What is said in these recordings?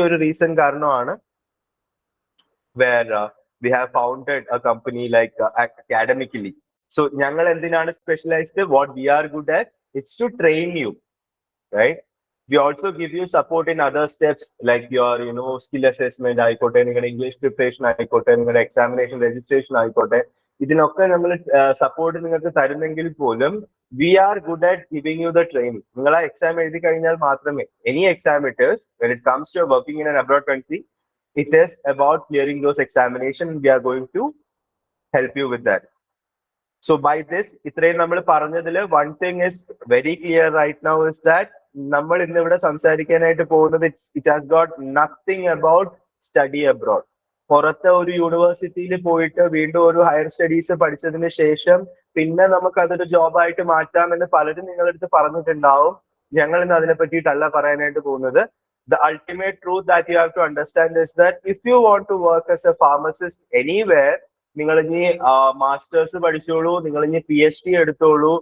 ഒരു reason കാരണമാണ് where we have founded a company like academically. So ഞങ്ങൾ എന്തിനാണ് specialized? What we are good at, it's to train you, right? We also give you support in other steps like your skill assessment ആയിക്കോട്ടെ, നിങ്ങളുടെ English preparation ആയിക്കോട്ടെ, നിങ്ങളുടെ examination registration ആയിക്കോട്ടെ, ഇതിനൊക്കെ നമ്മൾ support നിങ്ങൾക്ക് തരുന്നെങ്കിൽ പോലും we are good at giving you the training. നിങ്ങൾ ആ എക്സാം എഴുതി കഴിഞ്ഞാൽ മാത്രമേ, any exam it is, when it comes to working in an abroad country, it is about clearing those examinations. We are going to help you with that. So by this, ഇത്രയും നമ്മൾ പറഞ്ഞതിൽ one thing is very clear right now is that നമ്മൾ ഇന്നിവിടെ സംസാരിക്കാനായിട്ട് പോകുന്നത് it has got nothing about study abroad. പുറത്തെ ഒരു യൂണിവേഴ്സിറ്റിയിൽ പോയിട്ട് വീണ്ടും ഒരു ഹയർ സ്റ്റഡീസ് പഠിച്ചതിന് ശേഷം പിന്നെ നമുക്ക് അതൊരു ജോബായിട്ട് മാറ്റാമെന്ന് പലരും നിങ്ങളുടെ അടുത്ത് പറഞ്ഞിട്ടുണ്ടാവും. ഞങ്ങൾ ഇന്ന് അതിനെ പറ്റിയിട്ടല്ല പറയാനായിട്ട് പോകുന്നത്. The ultimate truth that you have to understand is that if you want to work as a pharmacist anywhere, നിങ്ങൾ ഇനി മാസ്റ്റേഴ്സ് പഠിച്ചോളൂ, നിങ്ങൾ ഇനി PhD എടുത്തോളൂ,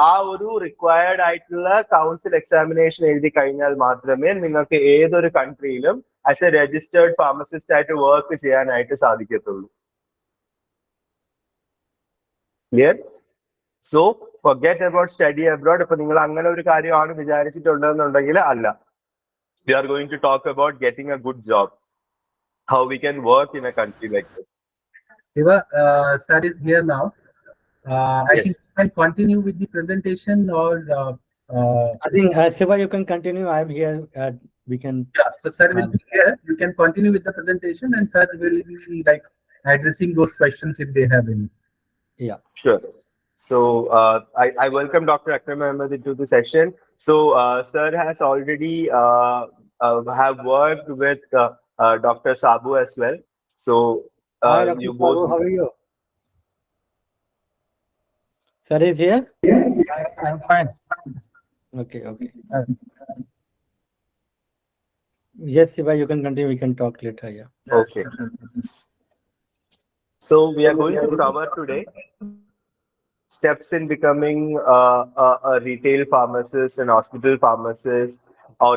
ആ ഒരു റിക്വയർഡ് ആയിട്ടുള്ള കൗൺസിൽ എക്സാമിനേഷൻ എഴുതി കഴിഞ്ഞാൽ മാത്രമേ നിങ്ങൾക്ക് ഏതൊരു കൺട്രിയിലും ആസ് എ രജിസ്റ്റേർഡ് ഫാർമസിസ്റ്റ് ആയിട്ട് വർക്ക് ചെയ്യാനായിട്ട് സാധിക്കത്തുള്ളൂ. Clear? So forget about study abroad. ഇപ്പൊ നിങ്ങൾ അങ്ങനെ ഒരു കാര്യമാണ് വിചാരിച്ചിട്ടുണ്ടെന്നുണ്ടെങ്കിൽ അല്ല. We are going to talk about getting a good job, how we can work in a country like this. Shiva, sir is here now. I Yes. think you can continue with the presentation, or I think Shiva, you can continue. I'm here. We can. Yeah, so sir will be here. You can continue with the presentation, and sir will be like addressing those questions if they have any. Yeah. Sure. So I welcome Dr. Akram Ahmad into the session. So sir has already have worked with Dr. Sabu as well. So Hi, Dr. you Sabu, both. how are you? Sir is here? I'm fine. Okay, okay. Yes, Shiva, you can continue. We can talk later. Yeah. Okay. So we are going to cover today steps in becoming a retail pharmacist, an hospital pharmacist, or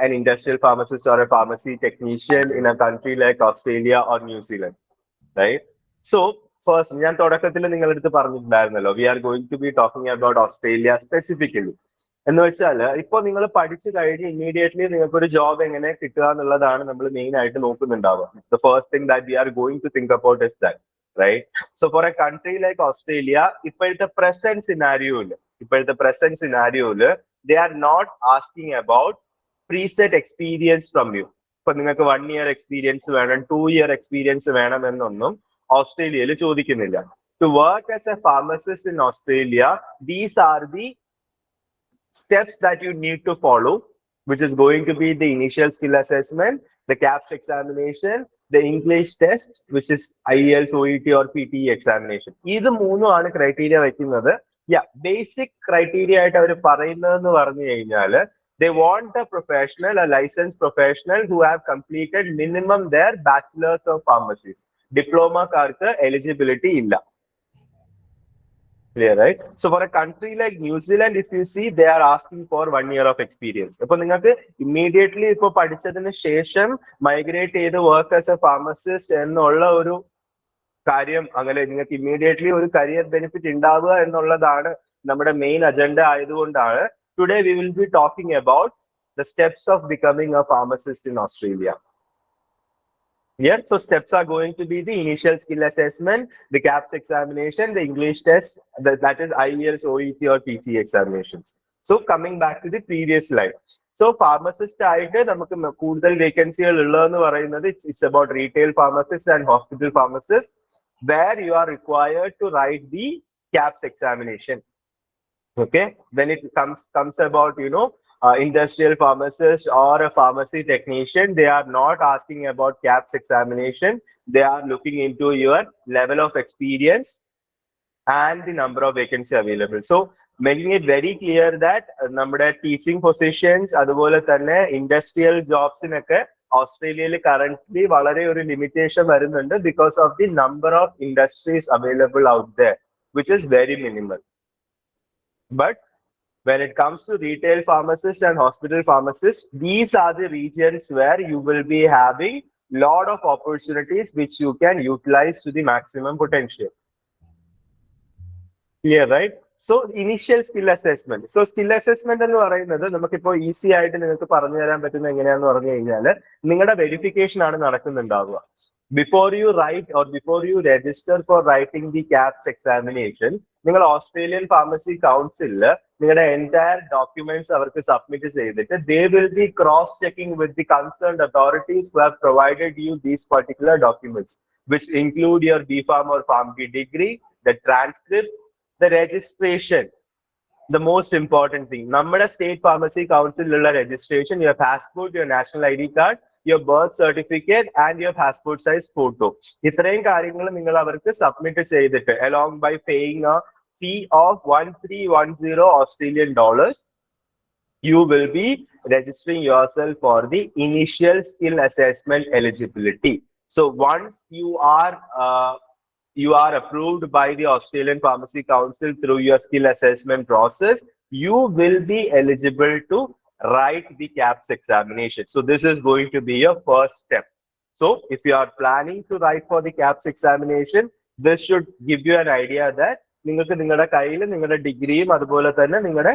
an industrial pharmacist or a pharmacy technician in a country like Australia or New Zealand, right? So first, ഞാൻ തുടക്കത്തിൽ നിങ്ങളുടെ അടുത്ത് പറഞ്ഞിട്ടുണ്ടായിരുന്നല്ലോ, we are going to be talking about Australia specifically. എന്ന് വെച്ചാൽ ഇപ്പൊ നിങ്ങൾ പഠിച്ചു കഴിഞ്ഞ് ഇമ്മീഡിയറ്റ്ലി നിങ്ങൾക്ക് ഒരു ജോബ് എങ്ങനെ കിട്ടുക എന്നുള്ളതാണ് നമ്മൾ മെയിൻ ആയിട്ട് നോക്കുന്നുണ്ടാവുക. The first thing that we are going to think about is that, right? So for a country like Australia, ഇപ്പോഴത്തെ present scenario, they are not asking about preset experience from you. ഇപ്പൊ നിങ്ങൾക്ക് 1 year experience വേണം, 2 year experience വേണം എന്നൊന്നും ഓസ്ട്രേലിയയിൽ ചോദിക്കുന്നില്ല. To work as a pharmacist in Australia, these are the steps that you need to follow, which is going to be the initial skill assessment, the KAPS examination, the English test, which is IELTS, OET or PTE examination. ഇത് മൂന്നുമാണ് criteria വെക്കുന്നത്. Basic criteria ആയിട്ട് അവർ പറയുന്നതെന്ന് പറഞ്ഞു കഴിഞ്ഞാൽ they want a professional, a licensed professional who have completed minimum their bachelor's of pharmacies. ഡിപ്ലോമക്കാർക്ക് eligibility ഇല്ല. Clear, right? So for a country like New Zealand, if you see, they are asking for 1 year of experience. If you immediately ipo padichadinu shesham migrate ചെയ്ത് work as a pharmacist എന്നുള്ള ഒരു കാര്യം, അങ്ങനെ നിങ്ങൾക്ക് immediately ഒരു career benefit ഉണ്ടാവുക എന്നുള്ളതാണ് നമ്മുടെ മെയിൻ അജണ്ട ആയതുകൊണ്ടാണ് today we will be talking about the steps of becoming a pharmacist in Australia. Yeah, so steps are going to be the initial skill assessment, the KAPS examination, the English test, that is IELTS, OET or PT examinations. So coming back to the previous slide. So pharmacist ആയിട്ട് നമുക്ക് കൂടുതൽ വേക്കൻസികൾ ഉള്ളതെന്ന് പറയുന്നത് it's about retail pharmacists and hospital pharmacists, where you are required to write the KAPS examination. Okay, then it comes about industrial pharmacist or a pharmacy technician. They are not asking about KAPS examination. They are looking into your level of experience and the number of vacancy available. So making it very clear that നമ്മുടെ teaching positions അതുപോലെ തന്നെ industrial jobs നൊക്കെ ഓസ്ട്രേലിയയിൽ currently വളരെ ഒരു limitation വരുന്നുണ്ട് because of the number of industries available out there, which is very minimal. But When it comes to retail pharmacists and hospital pharmacists, these are the regions where you will be having lot of opportunities which you can utilize to the maximum potential. Clear, right? So initial skill assessment. So skill assessment എന്ന് പറയുന്നത് നമുക്കിപ്പോൾ easy ആയിട്ട് നിങ്ങൾക്ക് പറഞ്ഞു തരാൻ പറ്റുന്ന എങ്ങനെയാന്ന് പറഞ്ഞു കഴിഞ്ഞാൽ നിങ്ങളുടെ വെരിഫിക്കേഷൻ ആണ് നടക്കുന്നുണ്ടാവുക. Before you write or before you register for writing the KAPS examination, നിങ്ങൾ ഓസ്ട്രേലിയൻ ഫാർമസി കൗൺസിലില് നിങ്ങളുടെ എൻറ്റയർ ഡോക്യുമെന്റ്സ് അവർക്ക് സബ്മിറ്റ് ചെയ്തിട്ട് they will be cross checking with the concerned authorities who have provided you these particular documents, which include your BPharm or PharmD degree, the transcript, the registration. The most important thing, നമ്മുടെ state pharmacy കൗൺസിലുള്ള registration, your passport, your national ID card, your birth certificate and your passport size photo. ഇത്രയും കാര്യങ്ങൾ നിങ്ങൾ അവർക്ക് submit ചെയ്തിട്ട് along by paying a fee of 1310 Australian dollars, you will be registering yourself for the initial skill assessment eligibility. So once you are approved by the Australian Pharmacy Council through your skill assessment process, you will be eligible to write the KAPS examination. So this is going to be your first step. So if you are planning to write for the KAPS examination, this should give you an idea that നിങ്ങൾക്ക് നിങ്ങളുടെ കയ്യിൽ നിങ്ങളുടെ ഡിഗ്രിയും അതുപോലെ തന്നെ നിങ്ങളുടെ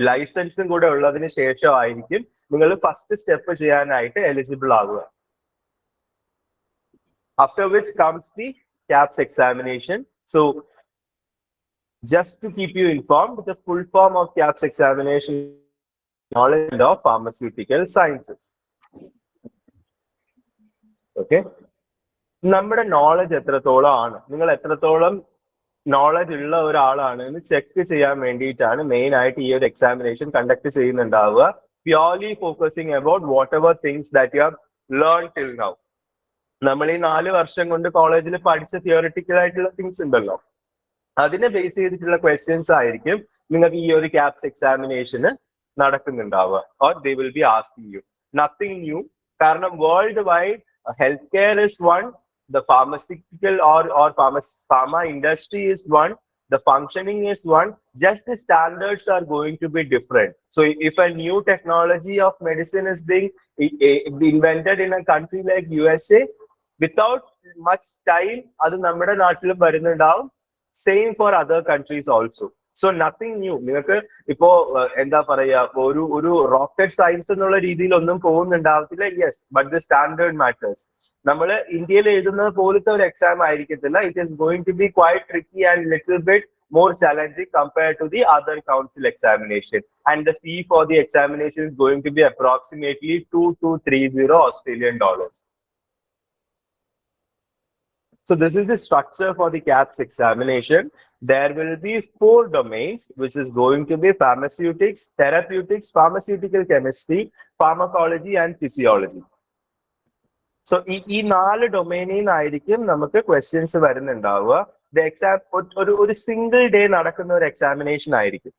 ലൈസൻസും കൂടെ ഉള്ളതിന് ശേഷമായിരിക്കും നിങ്ങൾ ഫസ്റ്റ് സ്റ്റെപ്പ് ചെയ്യാനായിട്ട് എലിജിബിൾ ആവുക. After which comes the KAPS examination. So just to keep you informed, the full form of KAPS examination is knowledge of pharmaceutical sciences. Okay, നമ്മുടെ നോളജ് എത്രത്തോളം ആണ്, നിങ്ങൾ എത്രത്തോളം നോളജ് ഉള്ള ഒരാളാണ് എന്ന് ചെക്ക് ചെയ്യാൻ വേണ്ടിയിട്ടാണ് മെയിൻ ആയിട്ട് ഈ ഒരു എക്സാമിനേഷൻ കണ്ടക്ട് ചെയ്യുന്നുണ്ടാവുക. Purely focusing about whatever things that you have learn till now. നമ്മൾ ഈ 4 വർഷം കൊണ്ട് കോളേജിൽ പഠിച്ച തിയോറിറ്റിക്കൽ ആയിട്ടുള്ള തിങ്സ് ഉണ്ടല്ലോ, അതിനെ ബേസ് ചെയ്തിട്ടുള്ള ക്വസ്റ്റ്യൻസ് ആയിരിക്കും നിങ്ങൾക്ക് ഈ ഒരു KAPS എക്സാമിനേഷന് നടക്കുന്നുണ്ടാവുക. Or they will be asking you nothing new. കാരണം worldwide health care is one, the pharmaceutical or pharma industry is one, the functioning is one, just the standards are going to be different. So if a new technology of medicine is being invented in a country like USA, without much time adu nammade naattilum varunundavum. Same for other countries also. So nothing new. നിങ്ങൾക്ക് ഇപ്പോ എന്താ പറയാ ഒരു rocket science എന്നുള്ള രീതിയിൽ ഒന്നും പോകുന്നുണ്ടാവത്തില്ല. Yes, but the standard matters. നമ്മൾ ഇന്ത്യയിൽ എഴുതുന്നത് പോലത്തെ ഒരു എക്സാം ആയിരിക്കത്തില്ല. It is going to be quite tricky and little bit more challenging compared to the other council examination, and the fee for the examination is going to be approximately 2230 Australian dollars. So this is the structure for the KAPS examination. There will be 4 domains, which is going to be pharmaceutics, therapeutics, pharmaceutical chemistry, pharmacology and physiology. So ഈ 4 ഡൊമൈനിൽ നിന്നായിരിക്കും നമുക്ക് questions വരുന്നുണ്ടാവുക. The exam ഒരു single day നടക്കുന്ന ഒരു examination ആയിരിക്കും.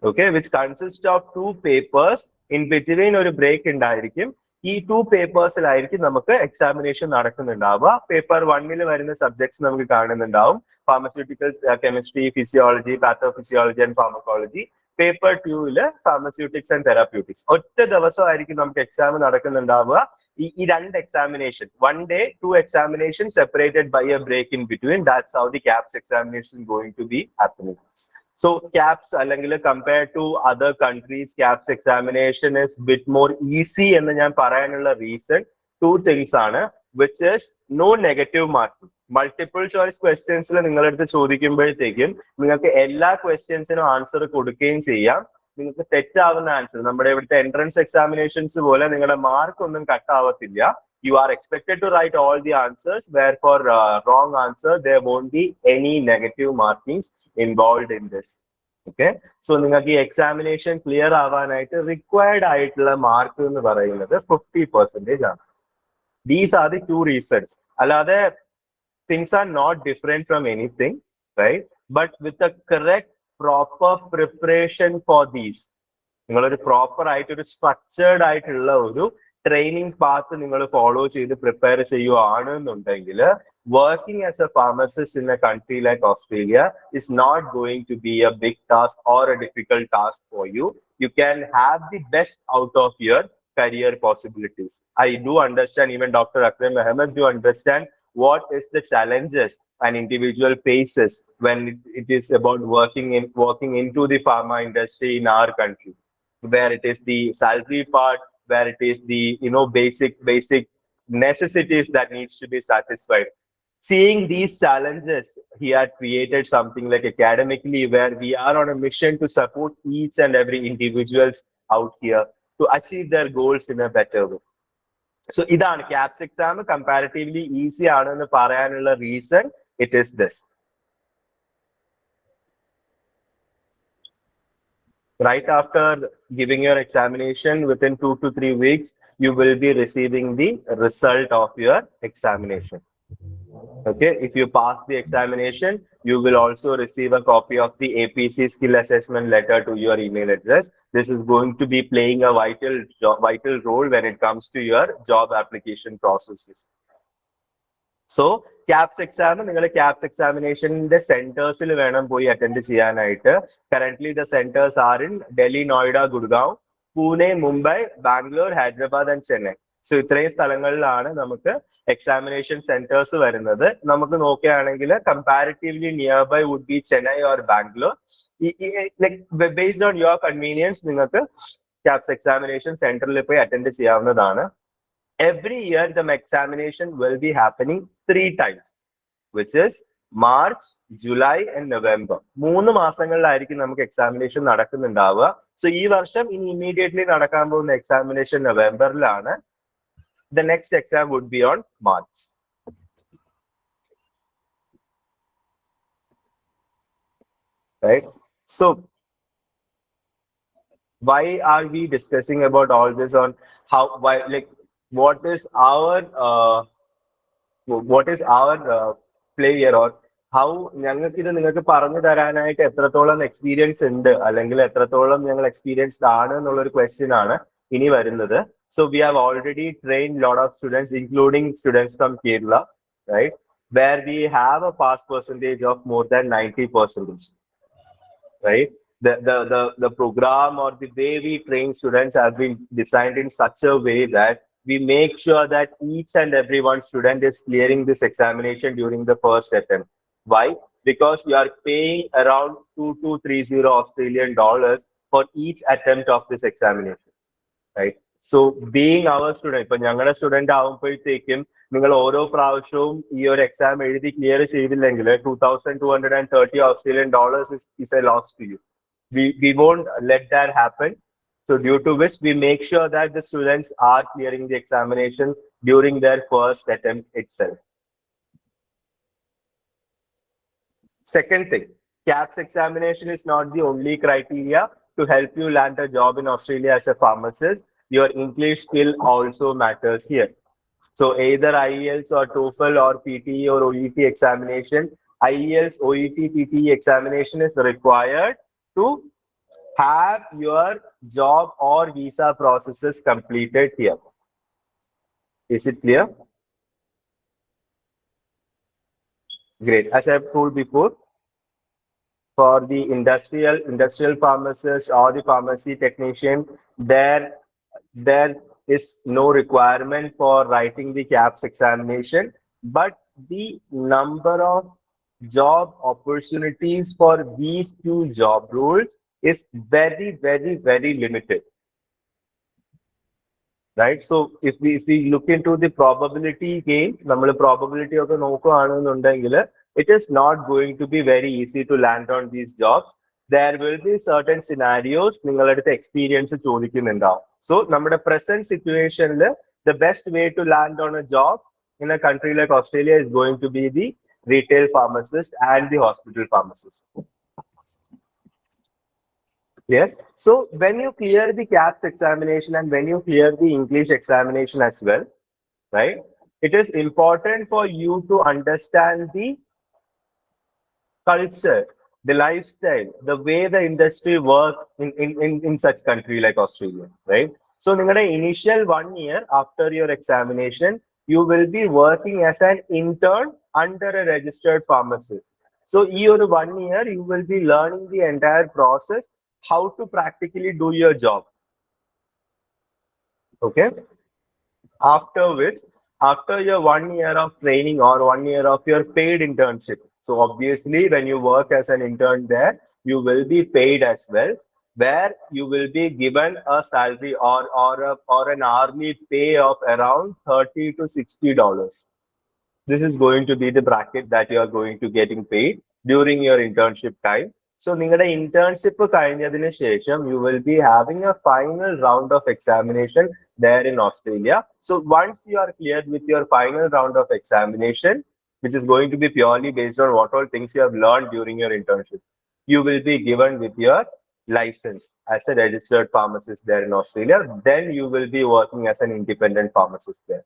Okay, which consists of 2 papers. In between ഒരു break ഉണ്ടായിരിക്കും. ഈ 2 പേപ്പേഴ്സിലായിരിക്കും നമുക്ക് എക്സാമിനേഷൻ നടക്കുന്നുണ്ടാവുക. പേപ്പർ 1 വരുന്ന സബ്ജക്ട്സ് നമുക്ക് കാണുന്നുണ്ടാവും. Pharmaceutical chemistry, physiology, pathophysiology and pharmacology. Paper 2 pharmaceutics and therapeutics. ഒറ്റ ദിവസമായിരിക്കും നമുക്ക് എക്സാം നടക്കുന്നുണ്ടാവുക. ഈ 2 examination, 1 day 2 examination separated by a break in between. That's how the KAPS examination is going to be happening. So KAPS അല്ലെങ്കിൽ compared to other countries, KAPS examination is bit more easy എന്ന് ഞാൻ പറയാനുള്ള reason 2 things ആണ്, which is no negative marking. Multiple choice ക്വസ്റ്റ്യൻസിൽ നിങ്ങളടുത്ത് ചോദിക്കുമ്പോഴത്തേക്കും നിങ്ങൾക്ക് എല്ലാ ക്വസ്റ്റ്യൻസിനും ആൻസർ കൊടുക്കുകയും ചെയ്യാം. നിങ്ങൾക്ക് തെറ്റാവുന്ന ആൻസർ, നമ്മുടെ ഇവിടുത്തെ എൻട്രൻസ് എക്സാമിനേഷൻസ് പോലെ നിങ്ങളുടെ മാർക്ക് ഒന്നും കട്ട് ആവത്തില്ല. You are expected to write all the answers, where for wrong answer there won't be any negative markings involved in this. Okay, so നിങ്ങൾക്ക് ഈ എക്സാമിനേഷൻ ക്ലിയർ ആവാനായിട്ട് റിക്വയർഡ് ആയിട്ടുള്ള മാർക്ക് എന്ന് പറയുന്നത് 50% ആണ്. These are the 2 reasons. അല്ലാതെ things are not different from anything, right? But with the correct proper preparation for these, നിങ്ങളൊരു proper ആയിട്ട് ഒരു സ്ട്രക്ചേർഡ് ആയിട്ടുള്ള ഒരു training path നിങ്ങൾ follow ചെയ്ത് prepare ചെയ്യുകയാണെന്നുണ്ടെങ്കിൽ working as a pharmacist in a country like Australia is not going to be a big task or a difficult task for you. You can have the best out of your career possibilities. I do understand, even Dr. Akram Ahmad do understand what is the challenges an individual faces when it is about working into the pharma industry in our country, where it is the salary part, where it is the basic necessities that needs to be satisfied. Seeing these challenges, he had created something like academically, where we are on a mission to support each and every individuals out here to achieve their goals in a better way. So ഇതാണ് CAPS exam comparatively easy ആണെന്ന് പറയാനുള്ള reason it is this. Right after giving your examination, within 2 to 3 weeks, you will be receiving the result of your examination. Okay, if you pass the examination, you will also receive a copy of the APC skill assessment letter to your email address. This is going to be playing a vital role when it comes to your job application processes. So CAPS exam, നിങ്ങൾ CAPS examination centers വേണം പോയി attend ചെയ്യാനായിട്ട്. Currently the centers are in Delhi, Noida, Gurgaon, Pune, Mumbai, Bangalore, Hyderabad and Chennai. So ഇത്രയും സ്ഥലങ്ങളിലാണ് നമുക്ക് examination centers വരുന്നത്. നമുക്ക് നോക്കുകയാണെങ്കിൽ comparatively nearby would be Chennai or Bangalore. Like based on your convenience, നിങ്ങൾക്ക് CAPS examination centerൽ പോയി attend ചെയ്യാവുന്നതാണ്. Every year the examination will be happening 3 times, which is March, July and November. 3 മാസങ്ങളിലായിരിക്കും നമുക്ക് examination നടക്കുന്നുണ്ടാവുക. So ഈ വർഷം ഇനി immediately നടക്കാൻ പോകുന്ന examination നവംബറിലാണ്. The next exam would be on March. Right? So why are we discussing about all this on what is our play here, or how ഞങ്ങൾക്ക് ഇത് നിങ്ങൾക്ക് പറഞ്ഞു തരാനായിട്ട് എത്രത്തോളം എക്സ്പീരിയൻസ് ഉണ്ട് അല്ലെങ്കിൽ എത്രത്തോളം ഞങ്ങൾ എക്സ്പീരിയൻസ്ഡ് ആണ് എന്നുള്ളൊരു ക്വസ്റ്റ്യൻ ആണ് ഇനി വരുന്നത്. So we have already trained lot of students, including students from Kerala, right, where we have a pass percentage of more than 90%, right? The program or the way we train students have been designed in such a way that we make sure that each and every one student is clearing this examination during the first attempt. Why? Because you are paying around 2230 Australian dollars for each attempt of this examination, right? So being our student, ഇപ്പൊ ഞങ്ങളുടെ student ആവുമ്പോഴത്തേക്കും നിങ്ങൾ ഓരോ പ്രാവശ്യവും ഈ ഒരു exam എഴുതി clear ചെയ്തില്ലെങ്കിൽ 2230 Australian dollars is a loss to you. We won't let that happen. So due to which we make sure that the students are clearing the examination during their first attempt itself. Second thing, CAPS examination is not the only criteria to help you land a job in Australia as a pharmacist. Your English skill also matters here. So either IELTS or TOEFL or PTE or OET examination, IELTS, OET, PTE examination is required to have your job or visa processes completed here. Is it clear? Great. As I have told before, for the industrial pharmacist or the pharmacy technician, there is no requirement for writing the CAPS examination, but the number of job opportunities for these 2 job roles is very limited, right? So if we look into the probability game, നമ്മൾ probability ഒക്കെ നോക്കുകയാണെന്നുണ്ടെങ്കിൽ it is not going to be very easy to land on these jobs. There will be certain scenarios നിങ്ങളുടെ അടുത്ത് experience ചോദിക്കുന്നുണ്ടാവും. So നമ്മുടെ present situationൽ the best way to land on a job in a country like Australia is going to be the retail pharmacist and the hospital pharmacist. Clear? So when you clear the CAPS examination and when you clear the English examination as well, right, it is important for you to understand the culture, the lifestyle, the way the industry works in such country like Australia, right? So നിങ്ങളുടെ initial 1 year after your examination, you will be working as an intern under a registered pharmacist. So ഈ ഒരു 1 year, you will be learning the entire process, how to practically do your job. Okay. After which, after your 1 year of training or 1 year of your paid internship, so obviously when you work as an intern there, you will be paid as well, where you will be given a salary or an hourly pay of around $30 to $60. This is going to be the bracket that you are going to getting paid during your internship time. So നിങ്ങളുടെ internship കഴിഞ്ഞതിന് ശേഷം you will be having a final round of examination there in Australia. So once you are cleared with your final round of examination, which is going to be purely based on what all things you have learned during your internship, you will be given with your license as a registered pharmacist there in Australia. Then you will be working as an independent pharmacist there.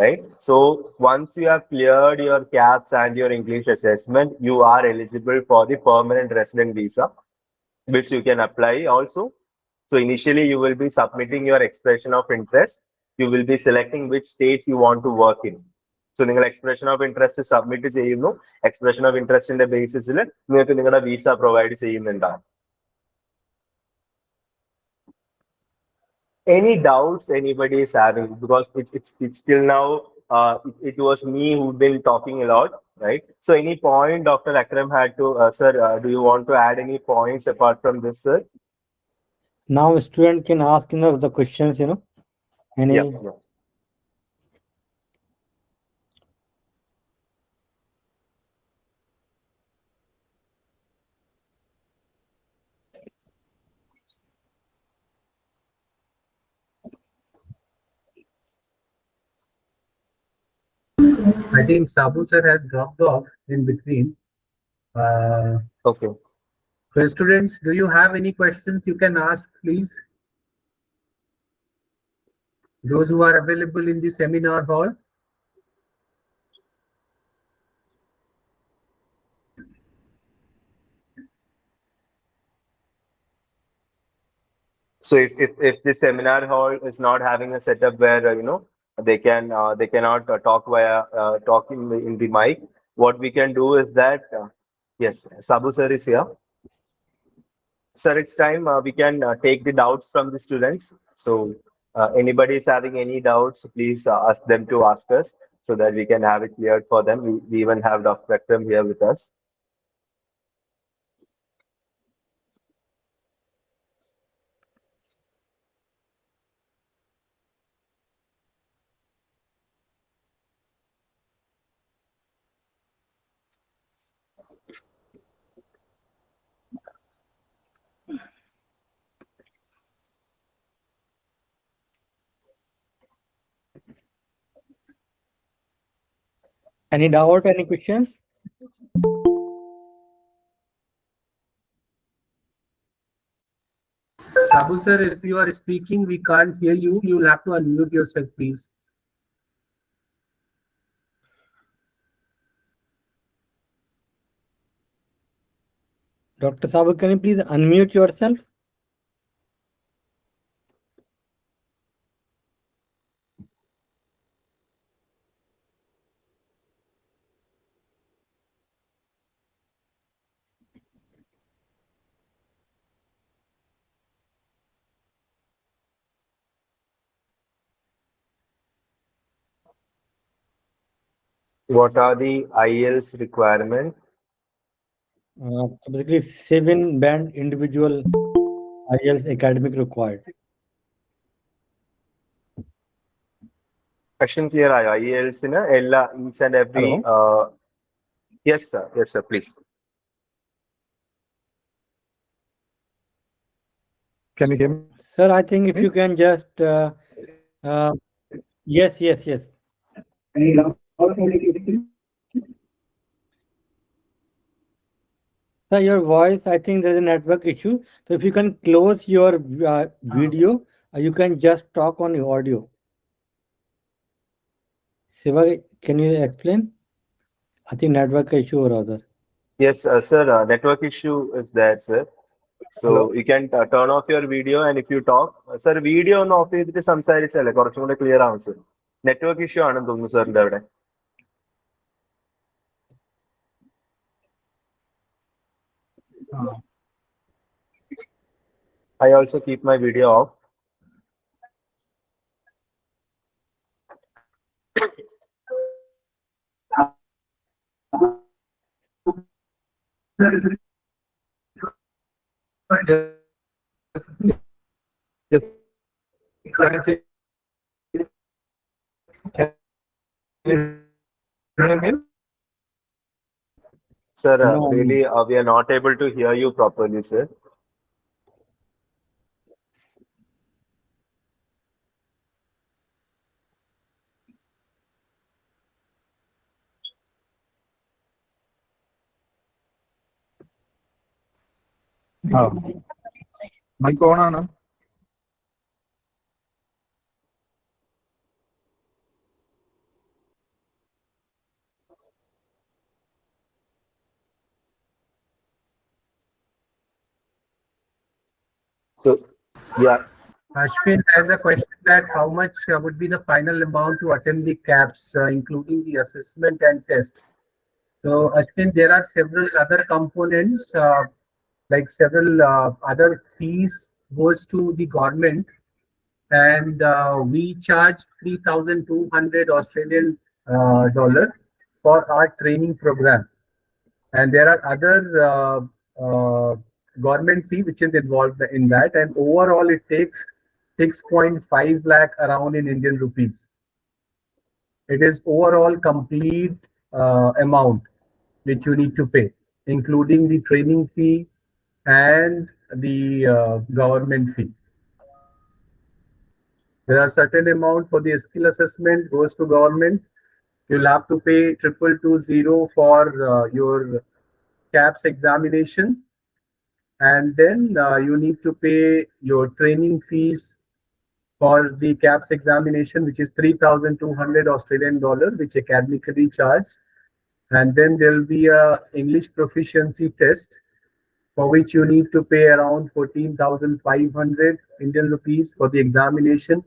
Right? So once you have cleared your KAPS and your English assessment, you are eligible for the permanent resident visa, which you can apply also. So initially you will be submitting your expression of interest. You will be selecting which states you want to work in. So നിങ്ങൾ expression of interest submit ചെയ്യുന്നു. Expression of interest in the basis നിങ്ങൾക്ക് നിങ്ങളുടെ visa provide ചെയ്യുന്നുണ്ടാകും. Any doubts anybody is having, because it's till now it was me who've been talking a lot, right? So any point Dr. Akram had to sir, do you want to add any points apart from this, sir? Now student can ask the questions, any. Yeah. I think Sabu sir has dropped off in between. Okay. So students, do you have any questions you can ask, please? Those who are available in the seminar hall. So if the seminar hall is not having a setup where they cannot talk via talking in the mic, what we can do is that yes, Sabu sir is here. Sir, it's time we can take the doubts from the students. So anybody is having any doubts, please ask them to ask us so that we can have it cleared for them. We even have Dr. Akram here with us. Any doubt, any questions? Sabu sir, if you are speaking, we can't hear you. You'll have to unmute yourself, please. Dr. Sabu, can you please unmute yourself? What are the IELTS requirements? Basically 7-band individual IELTS academic required. Question clear ആയോ IELTS ന് എല്ലാ each and every yes sir please. Can you hear me? Sir, I think if you can just yes. Sir, your voice, I think there's a network issue. So if you can close your video, you can just talk on the audio. Siva, can you explain? I think network issue or other. Yes sir, network issue is there, sir. So you can turn off your video, and if you talk, sir, video on off ചെയ്തിട്ട് സംസാരിച്ചല്ലേ കുറച്ചും കൂടെ clear ആവും sir. Network issue ആണെന്ന് തോന്നുന്നു സാറിന്റെ അവിടെ. I also keep my video off. Sir, No. really, we are not able to hear you properly, sir. Mic on ആണ്. So, yeah. Ashwin has a question that how much would be the final amount to attend the KAPS, including the assessment and test. So Ashwin, there are several other components, like several other fees goes to the government, and we charge 3,200 Australian dollar for our training program. And there are other government fee which is involved in that, and overall it takes 6.5 lakh around in Indian rupees. It is overall complete amount which you need to pay, including the training fee and the government fee. There are certain amount for the skill assessment goes to government. You'll have to pay 2220 for your KAPS examination, and then you need to pay your training fees for the KAPS examination, which is 3,200 Australian dollar, which academically charged. And then there will be a English proficiency test for which you need to pay around 14,500 Indian rupees for the examination.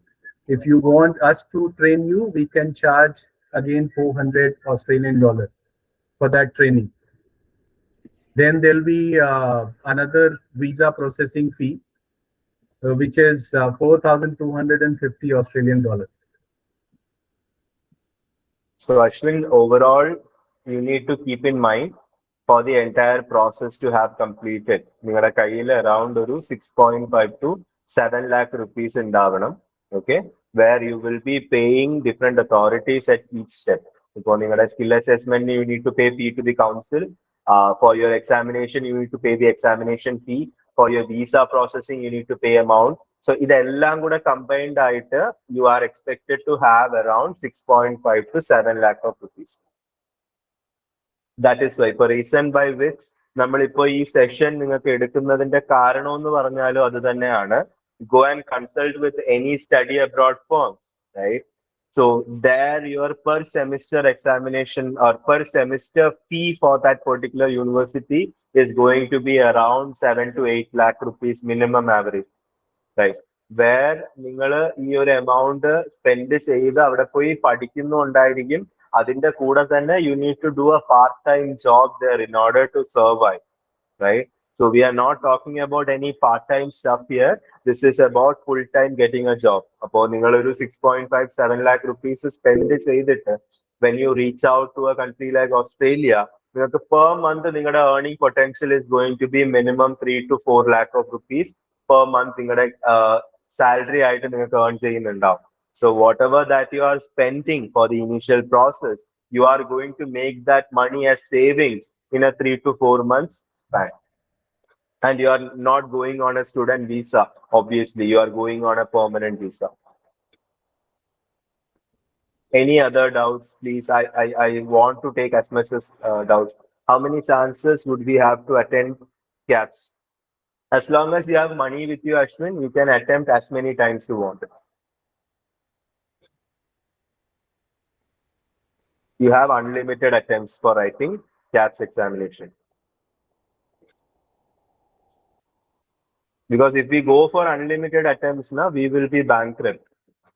If you want us to train you, we can charge again 400 Australian dollar for that training. Then there'll be another visa processing fee, which is 4,250 Australian dollar. So Ashwin, overall, you need to keep in mind for the entire process to have completed, നിങ്ങളുടെ കയ്യിൽ around ഒരു 6.5 to 7 lakh rupees ഉണ്ടാവണം. Okay, where you will be paying different authorities at each step. ഇപ്പോൾ നിങ്ങളുടെ skill assessment, you need to pay fee to the council. For your examination, you need to pay the examination fee. For your visa processing, you need to pay amount. So ഇതെല്ലാം കൂടെ combined ആയിട്ട് you are expected to have around 6.5 to 7 lakh of rupees. That is why, for reason by which നമ്മളിപ്പോ ഈ session നിങ്ങൾക്ക് എടുക്കുന്നതിന്റെ കാരണം എന്ന് പറഞ്ഞാലും അത് തന്നെയാണ്. Go and consult with any study abroad firms, right? So there your per semester examination or per semester fee for that particular university is going to be around 7 to 8 lakh rupees minimum average, right? Where നിങ്ങൾ ഈ ഒരു amount spend ചെയ്ത് അവിടെ പോയി പഠിക്കുന്നുണ്ടായിരിക്കും. അതിന്റെ കൂടെ തന്നെ you need to do a part-time job there in order to survive, right? So we are not talking about any part-time stuff here. This is about full-time getting a job. അപ്പോൾ നിങ്ങൾ ഒരു 6.57 lakh rupees spend ചെയ്തിട്ട് when you reach out to a country like Australia, നിങ്ങൾക്ക് per month നിങ്ങളുടെ earning potential is going to be minimum 3 to 4 lakh of rupees per month നിങ്ങളുടെ salary ആയിട്ട് നിങ്ങൾക്ക് earn ചെയ്യുന്നുണ്ടാവും. So whatever that you are spending for the initial process, you are going to make that money as savings in a 3 to 4 months span. And you are not going on a student visa. Obviously, you are going on a permanent visa. Any other doubts, please? I want to take as much as doubts. How many chances would we have to attend KAPS? As long as you have money with you, Ashwin, you can attempt as many times you want. You have unlimited attempts for writing KAPS examination. Because if we go for unlimited attempts, now we will be bankrupt.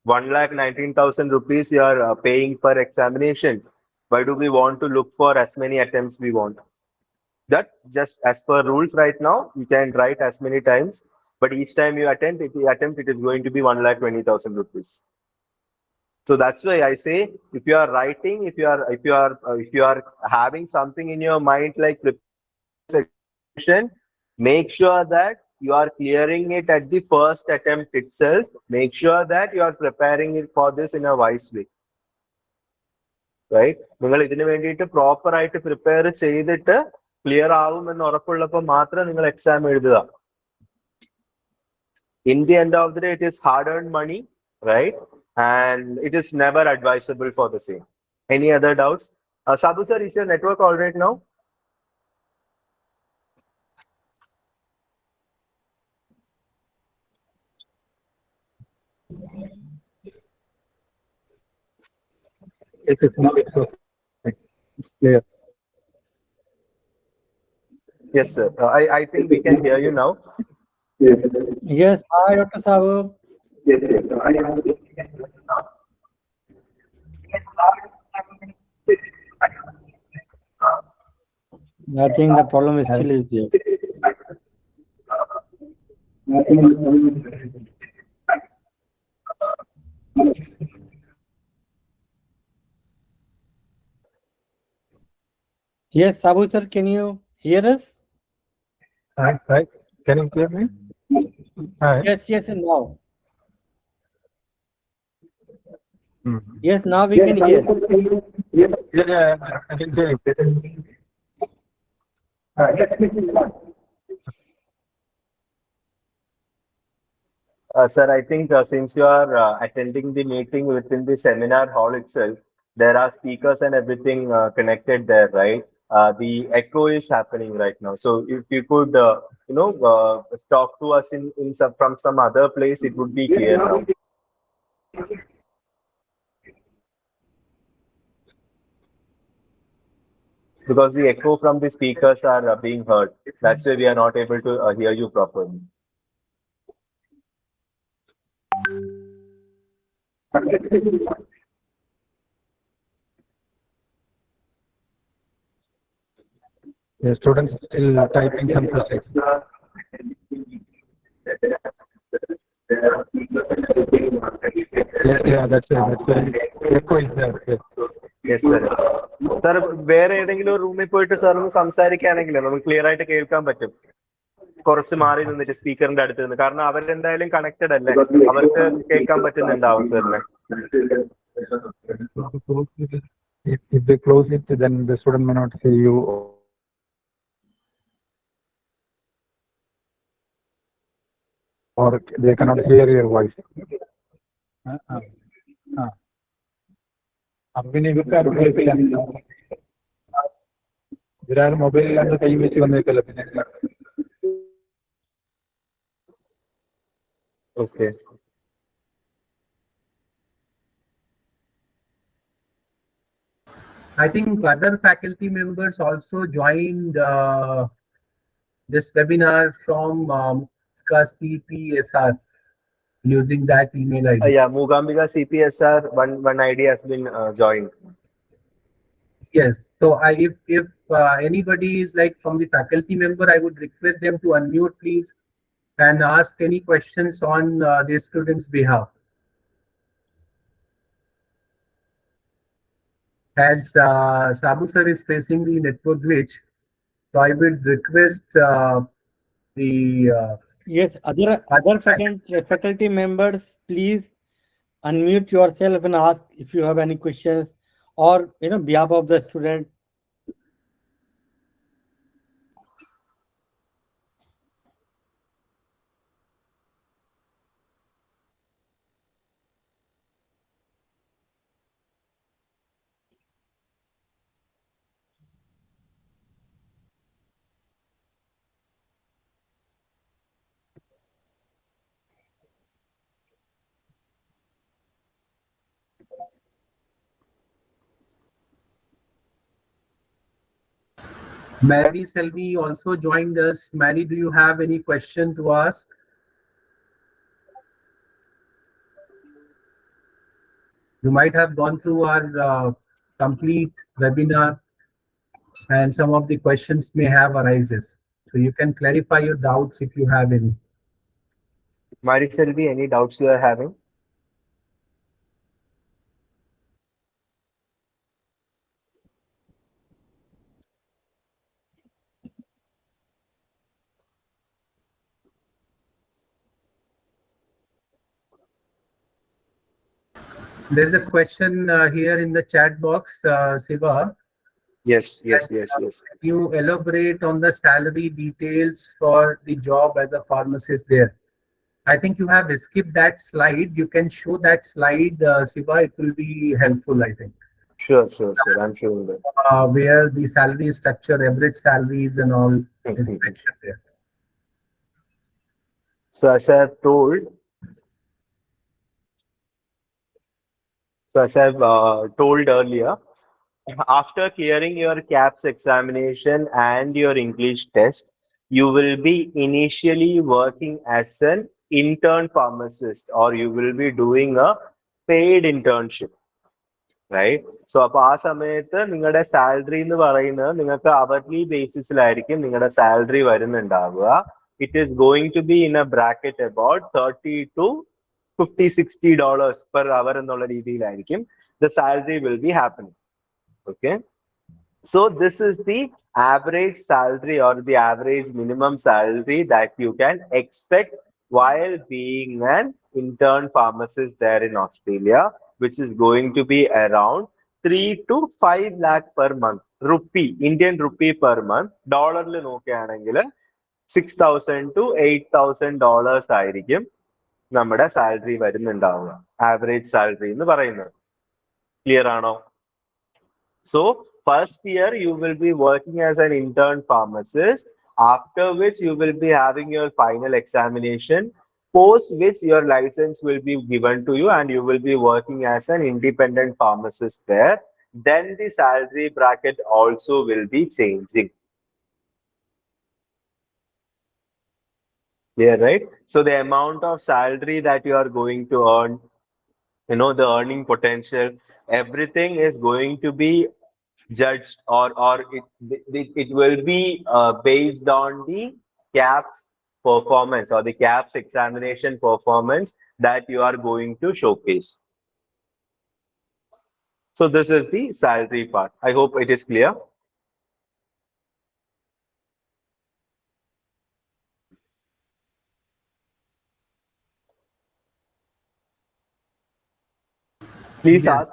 1,19,000 rupees you are paying per examination. Why do we want to look for as many attempts we want? That just as per rules right now, you can write as many times, but each time you attempt, it is going to be 1,20,000 rupees. So that's why I say, if you are writing, if you are having something in your mind like examination, make sure that you are clearing it at the first attempt itself. Make sure that you are preparing it for this in a wise way. Right നിങ്ങൾ ഇതിനു വേണ്ടിയിട്ട് proper ആയിട്ട് prepare ചെയ്തിട്ട് clear ആവുമെന്ന് ഉറപ്പുള്ളപ്പോൾ മാത്രം നിങ്ങൾ exam എഴുതുക. In the end of the day, it is hard-earned money, right? And it is never advisable for the same. Any other doubts? Sabu sir, is your network all right now? It is now it's okay. It's clear. Yes, sir. I think we can hear you now. Yes, hi, Dr. Sabu. Yes, yes. I think the problem is still is there. Yes, Sabu sir, can you hear us? Hi. Can you hear me? Hi. Yes, and now. Mhm. Yes, now we can hear. Yeah, I can hear you. Sir, I think since you are attending the meeting within the seminar hall itself, there are speakers and everything connected there, right? The echo is happening right now. So if you could, talk to us from some other place, it would be clear now. Because the echo from the speakers are being heard. That's why we are not able to hear you properly. The students still typing some process. Yeah, that's it. Echo is there. Yes. Yes, sir. Sir, വേറെ ഏതെങ്കിലും റൂമിൽ പോയിട്ട് sir ഒന്ന് സംസാരിക്കുകയാണെങ്കിൽ നമുക്ക് clear ആയിട്ട് കേൾക്കാൻ പറ്റും. കുറച്ച് മാറി നിന്നിട്ട് സ്പീക്കറിന്റെ അടുത്ത് നിന്ന്, കാരണം അവരെന്തായാലും കണക്റ്റഡ് അല്ലേ, അവർക്ക് കേൾക്കാൻ പറ്റുന്നുണ്ടാവും സാറിനെ. If they close it, then the student may not see you. Or they cannot hear your voice. പിന്നെ ഇവർക്കാരും കേൾക്കില്ല. ഇവരാരും മൊബൈലില്ലാണ്ട് കൈ വെച്ച് വന്നേക്കല്ലോ. പിന്നെ okay. I think other faculty members also joined this webinar from CPSR using that email ID. Yeah, Mookambika CPSR, one ID has been joined. Yes. So if anybody is like from the faculty member, I would request them to unmute, please, and ask any questions on their students' behalf. As Sabu sir is facing the network glitch, so I would request the Yes, other faculty members, please unmute yourself and ask if you have any questions, or behalf of the student. Mary Selvi also joined us. Mary, do you have any question to ask? You might have gone through our complete webinar, and some of the questions may have arises. So you can clarify your doubts if you have any. Mariselvi, any doubts you are having? There's a question here in the chat box, Siva. Yes, Can yes, yes, yes. you elaborate on the salary details for the job as a pharmacist there? I think you have skipped that slide. You can show that slide, Siva. It will be helpful, I think. Sure, sure, sure. I'm showing that. Where the salary structure, average salaries, and all is mentioned there. So as I've told earlier, after clearing your CAPS examination and your English test, you will be initially working as an intern pharmacist, or you will be doing a paid internship, right? So അപ്പോൾ ആ സമയത്ത് നിങ്ങളുടെ salary എന്ന് പറയുന്നത് നിങ്ങൾക്ക് hourly ബേസിസിലായിരിക്കും നിങ്ങളുടെ salary വരുന്നുണ്ടാവുക. It is going to be in a bracket about $30 to $50-$60 per hour എന്നുള്ള രീതിയിലായിരിക്കും the salary will be happening. Okay. So this is the average salary or the average minimum salary that you can expect while being an intern pharmacist there in Australia, which is going to be around 3 to 5 lakh per month. Rupee, Indian rupee per month. Dollar le നോക്കുകയാണെങ്കിൽ $6,000 to $8,000 ആയിരിക്കും നമ്മുടെ salary വരുന്നുണ്ടാവുക. Average salary എന്ന് പറയുന്നത്. Clear ആണോ? So first year you will be working as an intern pharmacist, after which you will be having your final examination, post which your license will be given to you and you will be working as an independent pharmacist there. Then the salary bracket also will be changing. Yeah, right? So the amount of salary that you are going to earn, the earning potential, everything is going to be judged, or it will be based on the CAPS performance or the CAPS examination performance that you are going to showcase. So this is the salary part. I hope it is clear. Please Yes. ask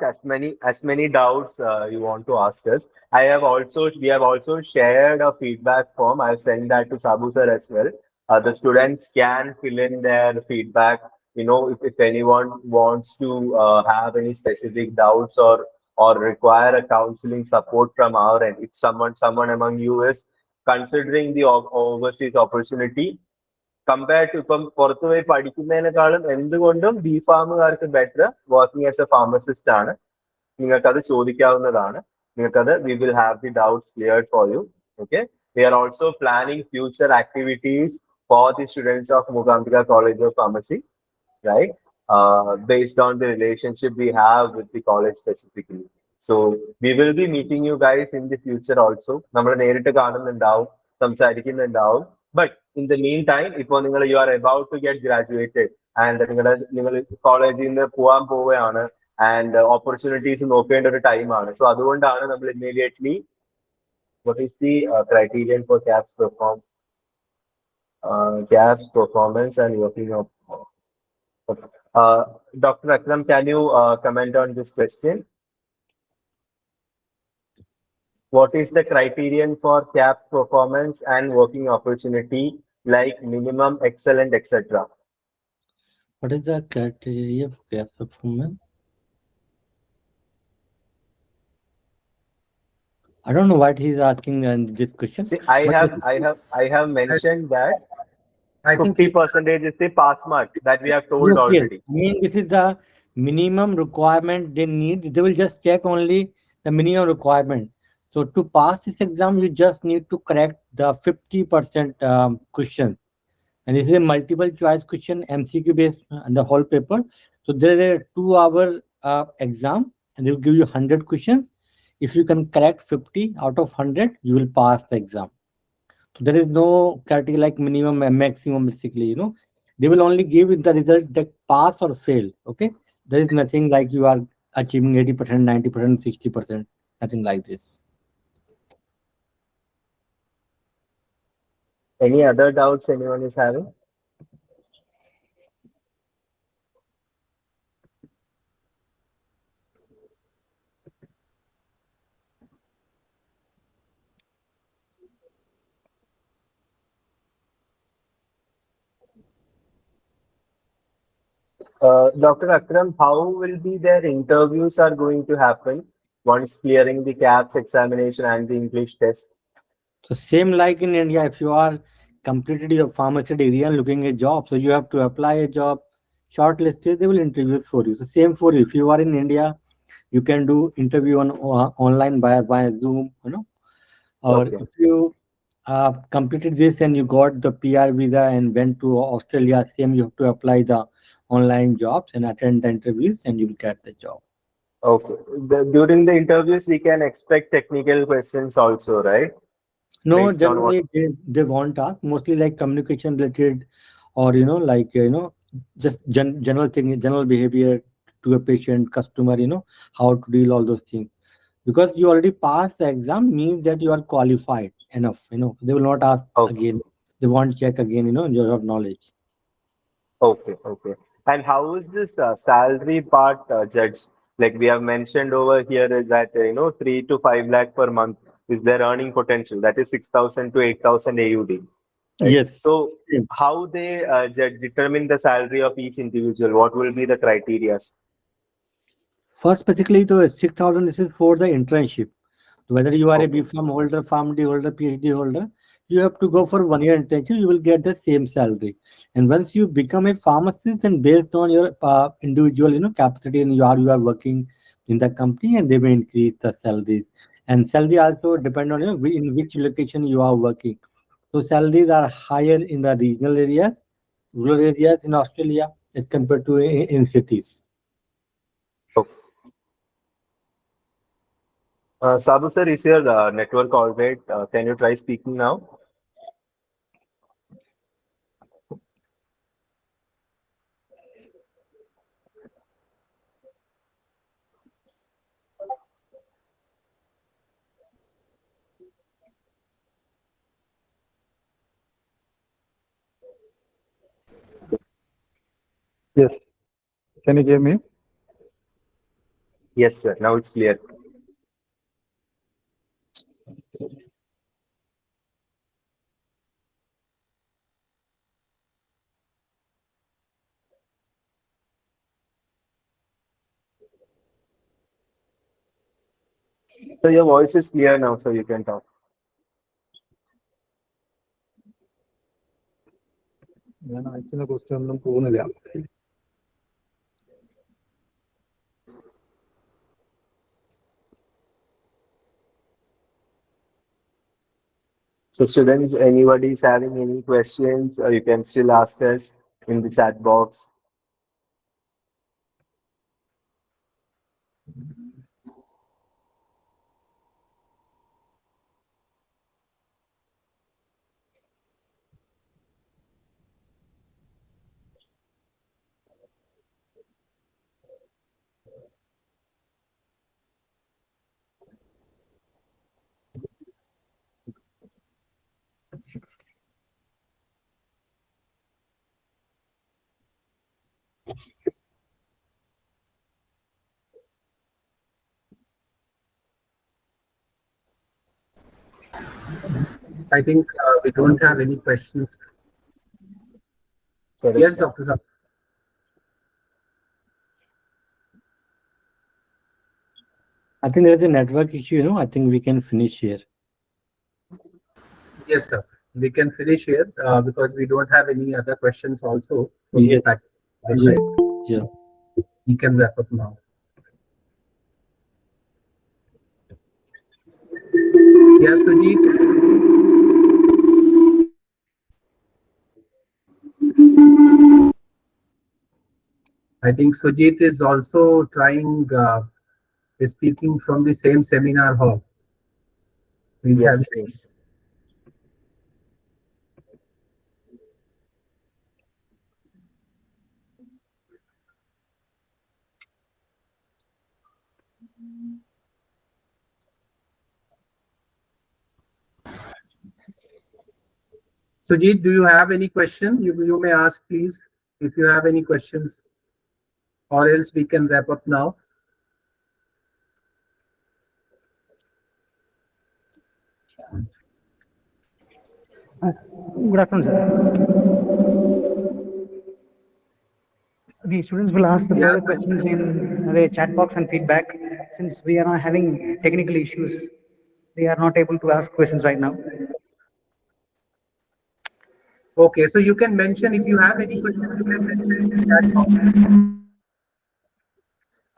as many doubts you want to ask us. We have also shared a feedback form. I'll send that to Sabu sir as well. The students can fill in their feedback. If anyone wants to have any specific doubts or require a counseling support from our end, if someone among you is considering the overseas opportunity, compared to ഇപ്പം പുറത്തുപോയി പഠിക്കുന്നതിനേക്കാളും എന്തുകൊണ്ടും B ഫാമുകാർക്ക് better working as a pharmacist ആണ്. നിങ്ങൾക്കത് ചോദിക്കാവുന്നതാണ്. നിങ്ങൾക്കത് we will have the doubts cleared for you. Okay. We are also planning future activities for the students of Mookambika College of Pharmacy, right? Based on the relationship we have with the college specifically. So we will be meeting you guys in the future also. നമ്മൾ നേരിട്ട് കാണുന്നുണ്ടാവും, സംസാരിക്കുന്നുണ്ടാവും. But in the meantime, ഇപ്പോൾ you are about to get graduated and നിങ്ങൾ കോളേജിൽ നിന്ന് പോകാൻ പോവുകയാണ് and opportunities നോക്കേണ്ട ഒരു ടൈമാണ്. സോ അതുകൊണ്ടാണ് നമ്മൾ immediately what is the criterion for CAPS performance and working of Dr. Akram, can you comment on this question? What is the criterion for CAPS performance and working opportunity, like minimum, excellent, etc.? What is the criteria for CAPS performance? I don't know what he's asking in this question. See, I have mentioned that I think 50% is the pass mark that we have told Yes, already. I mean, this is the minimum requirement they need. They will just check only the minimum requirement. So to pass this exam, you just need to correct the 50% questions. And this is a multiple choice question, MCQ based, and the whole paper. So there is a 2-hour exam, and they will give you 100 questions. If you can correct 50 out of 100, you will pass the exam. So there is no criteria like minimum and maximum. Basically, they will only give the result that pass or fail. Okay, there is nothing like you are achieving 80%, 90%, 60%. Nothing like this. Any other doubts anyone is having? Dr. Akram, how will be their interviews are going to happen once clearing the CAPS examination and the English test? So same like in India, if you are completed your pharmacy degree and looking a job, so you have to apply a job, shortlisted, they will interview for you. So same for you. If you are in India, you can do interview on online via Zoom, or Okay. if you completed this and you got the PR visa and went to Australia, same you have to apply the online jobs and attend the interviews and you will get the job. Okay. During the interviews, we can expect technical questions also, right? No, Based on what? generally they won't ask, mostly like communication related, or like just general thing, general behavior to a patient, customer, how to deal all those things. Because you already passed the exam means that you are qualified enough. They will not ask Okay. again. They won't check again. Your knowledge. Okay. Okay. And how is this salary part judged? Like we have mentioned over here is that 3 to 5 lakh per month is their earning potential. That is 6,000 to 8,000 AUD, right? Yes. So Same. how they determine the salary of each individual? What will be the criteria? First, particularly the 6,000. This is for the internship. Whether you are a Okay. B.Pharm holder, PharmD holder, PhD holder, you have to go for 1 year internship. You will get the same salary. And once you become a pharmacist, and based on your individual, capacity, and you are working in the company, and they will increase the salaries. And salary also depend on in which location you are working. So salaries are higher in the regional areas, rural areas in Australia as compared to in cities. Okay. Sabu sir, is your network all right? Can you try speaking now? Yes. Can you hear me? Yes, sir. Now it's clear. So your voice is clear now, so you can talk. ഞാൻ അയക്കുന്ന question ഒന്നും പോകുന്നില്ല. So students, anybody is having any questions, you can still ask us in the chat box. I think we don't have any questions. Sorry. Yes, Dr. Sab. I think there is a network issue. I think we can finish here. Yes, sir. We can finish here because we don't have any other questions also. So Yes. Right? Yeah. We can wrap up now. Yes, Sujit. I think Sujit is also trying, is speaking from the same seminar hall. He's having. Yes, yes. Sujit, do you have any question? You may ask, please, if you have any questions, or else we can wrap up now. Good afternoon, sir. The students will ask the Yeah. further questions in the chat box and feedback. Since we are not having technical issues, they are not able to ask questions right now. Okay, so you can mention if you have any questions, you can mention in the chat box.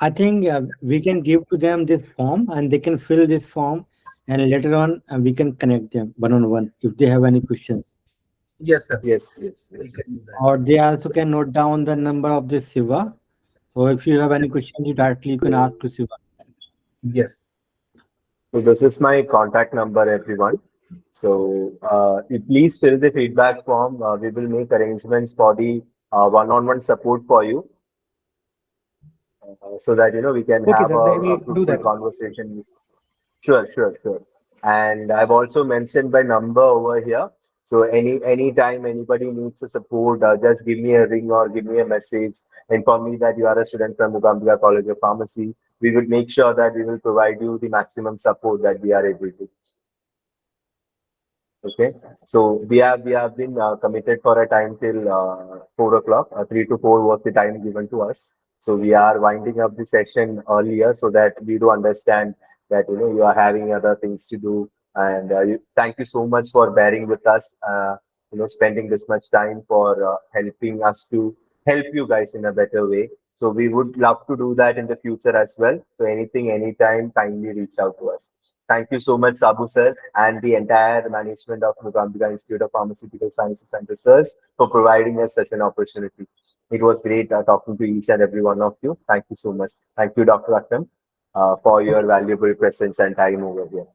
I think we can give to them this form and they can fill this form, and later on we can connect them one on one if they have any questions. Yes, sir. Yes, yes, We yes. can do that. Or they also can note down the number of this Siva. So if you have any questions, you directly you can ask to Siva. Yes. So this is my contact number, everyone. So you please fill the feedback form. We will make arrangements for the one-on-one support for you, so that we can Okay, have sir. They a will do fruitful that. conversation. Sure, sure, sure. And I've also mentioned my number over here. So anytime anybody needs a support, just give me a ring or give me a message. Inform me that you are a student from Mookambika College of Pharmacy. We will make sure that we will provide you the maximum support that we are able to. Okay, so we have been committed for a time till 4 o'clock. 3 to 4 was the time given to us. So we are winding up the session earlier so that we do understand that you are having other things to do. And thank you so much for bearing with us. Spending this much time for helping us to help you guys in a better way. So we would love to do that in the future as well. So anything, anytime, kindly reach out to us. Thank you so much, Sabu sir, and the entire management of Mookambika Institute of Pharmaceutical Sciences and Research for providing us such an opportunity. It was great talking to each and every one of you. Thank you so much. Thank you, Dr. Akram, for your valuable presence and time over here.